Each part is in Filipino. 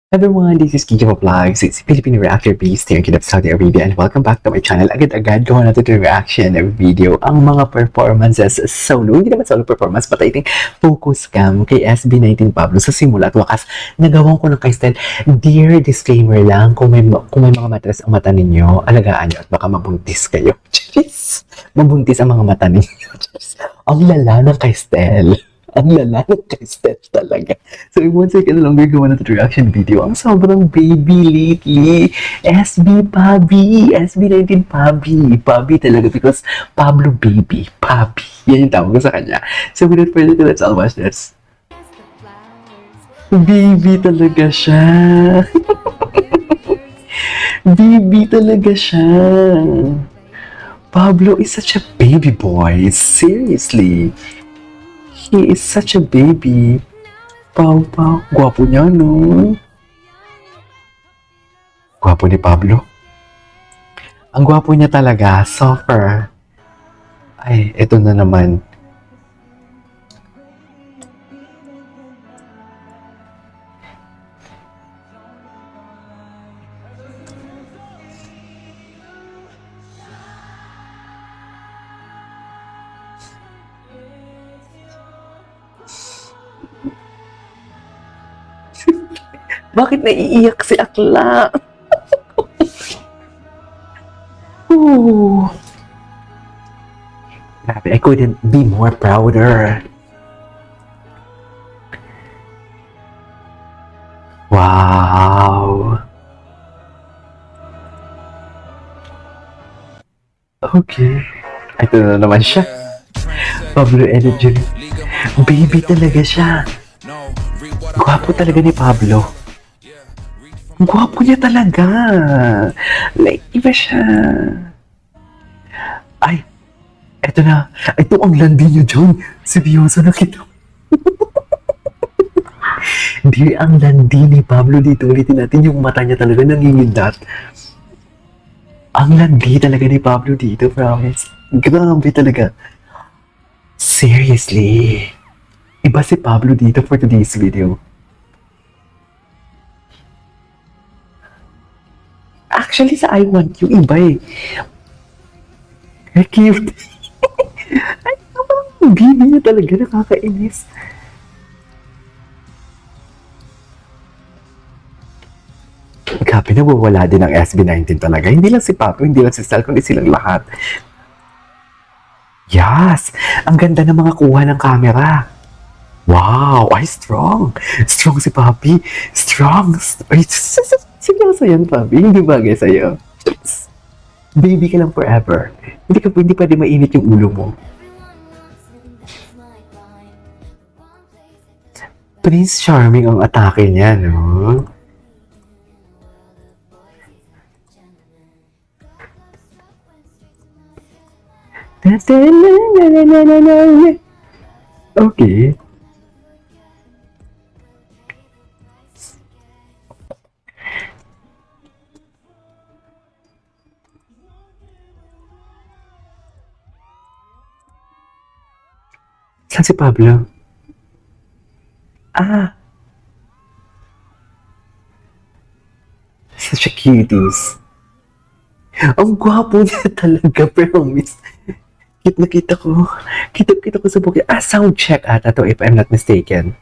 Everyone, this is Kiko Vlogs. It's Filipino reactor based here in Kidab, Saudi Arabia, and welcome back to my channel. Agad-agad gawa natin ito reaction video. Ang mga performances solo, hindi naman solo performance, but I think focus cam kay SB19 Pablo sa simula at wakas. Nagawan ko ng kay style. Dear disclaimer lang, kung may mga matres ang mata ninyo, alagaan nyo at baka mabuntis kayo. Charis! Mabuntis ang mga mata ninyo. Ang lala ng kay style. Ang lala ng Kristel talaga. So, once I can no longer gawa na reaction video, ang sobrang baby lately. SB Pabi. SB19 Pabi. Pabi talaga because Pablo baby. Pabi. Yan yung tawag ko sa kanya. So, without further ado, let's all watch this. Baby talaga siya. Baby talaga siya. Pablo is such a baby boy. Seriously. He is such a baby. Pau. Gwapo niya, no? Gwapo ni Pablo. Ang gwapo niya talaga. Suffer. Ay, eto na naman. Bakit naiiyak si Akla? Ooh. Grabe, I couldn't be more prouder. Wow. Okay. Ito na naman siya. Pablo Energy. Baby talaga siya. Gwapo talaga ni Pablo. Gwapo niya talaga. Like, iba siya. Ay, eto na. Ito ang landi niyo, John. Seryoso na kita. Di ang landi ni Pablo dito. Ulitin natin yung mata niya talaga nangingidat. Ang landi talaga ni Pablo dito, promise. Grabe talaga. Seriously. Iba si Pablo dito for today's video. Actually, sa I Want You, iba eh. Cute. Ay, parang baby niya talaga, nakakainis. Grabe, nawawala din ang SB19 talaga. Hindi lang si Papo, hindi lang si Sal, kundi silang lahat. Yes! Ang ganda ng mga kuha ng camera. Wow! Ay, strong! Strong si Papi. Strong! Ay, seryoso yan, Papi. Hindi bagay sa'yo. Baby ka lang forever. Hindi pwede mainit yung ulo mo. Prince Charming ang atake niya, no? Okay. Saan si Pablo? Ah! Such a cuties. Ang gwapo niya talaga, promise. Kita ko. Kita ko sa bukid. Sound check ata to, if I'm not mistaken.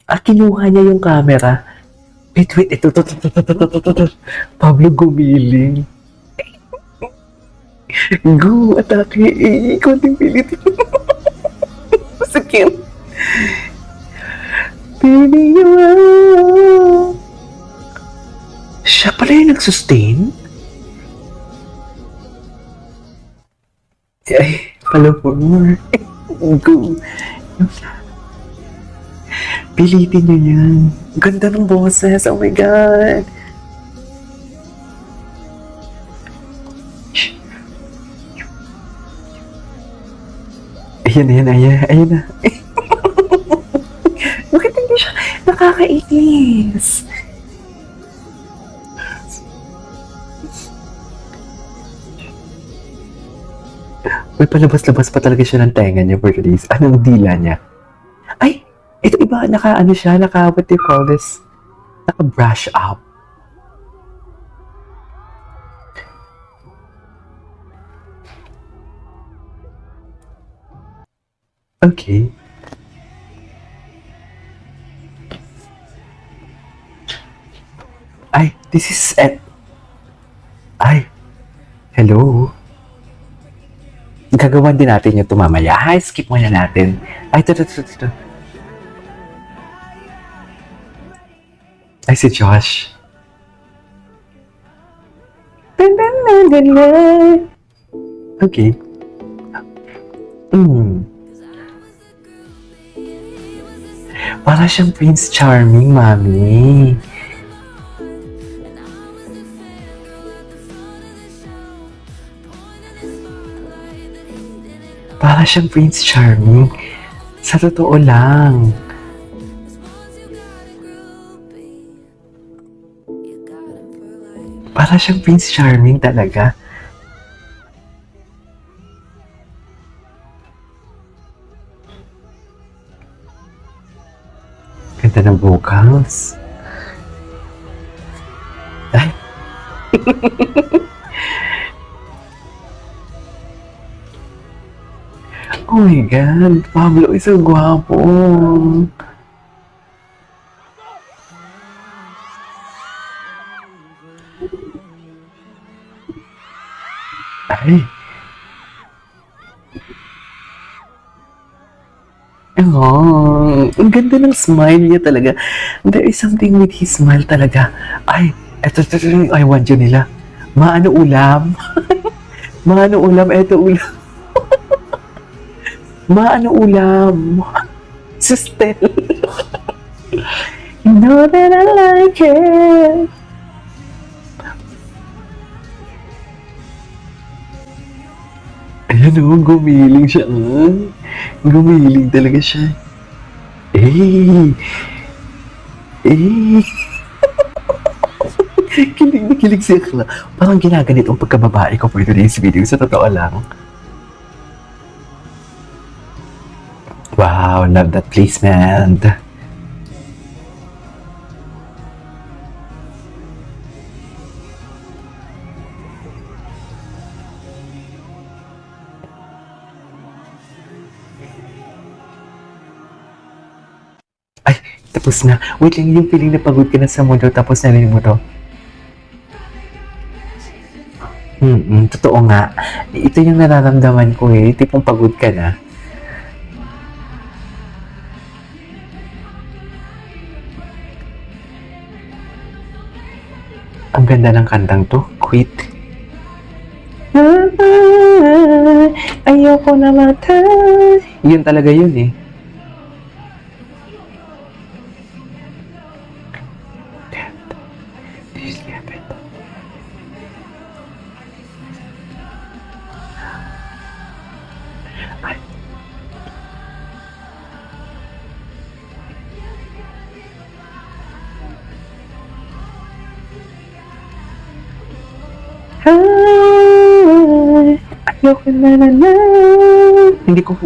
Kinuha niya yung camera. Wait, ito. Pablo gumiling. Go, atake. Konting pilit. Sakit. Baby, you are. Siya pala yung nag-sustain? Ay, follow for more. Go. Pilitin nyo yan. Ganda ng boses. Oh my God. Ayan na. Bakit hindi siya nakakainis? May palabas-labas pa talaga siya ng tenga niya for today's. Anong dila niya? Ay! Ito iba, what do you call this? Naka-brush up. Okay. Ay, this is Ay, hello. Gagawan din natin yung mamaya. Ay, skip muna natin. Ay, ito. Ay, si Josh. Okay. Para siyang Prince Charming, Mami. Para siyang Prince Charming. Sa totoo lang. Para siyang Prince Charming talaga. Ganda ng vocals. Ay. Oh my God, Pablo is so guwapo. Ay. Oh, ang ganda ng smile niya talaga. There is something with his smile talaga. Ay, eto, I want you nila. Maano ulam? Maano ulam? Eto ulam. Maano ulam? Sister. You know that I like it. Ayan o, gumiling siya. Gumiling talaga siya. Eh! Kilig na kilig si Akla. Parang ginaganit ang pagkababae ko for today's video. Sa totoo lang. Wow, love that placement. Ay, tapos na. Wait lang, yung feeling na pagod ka na sa mundo tapos narinig mo to. Totoo nga. Ito yung nararamdaman ko eh. Tipong pagod ka na. Ang ganda ng kantang to. Quit. Ayoko na matay. Yun talaga yun eh. Ayoko na.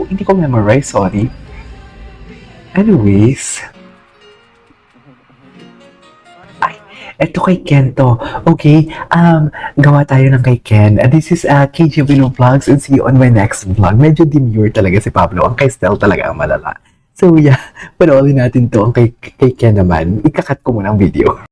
Hindi ko memorize, sorry. Anyways. Ay, eto kay Ken to. Okay, gawa tayo ng kay Ken. This is KJ Vino Vlogs and see you on my next vlog. Medyo demure talaga si Pablo. Ang kay Stel talaga ang malala. So yeah, panoorin natin to. Ang kay Ken naman, ikakat ko muna ang video.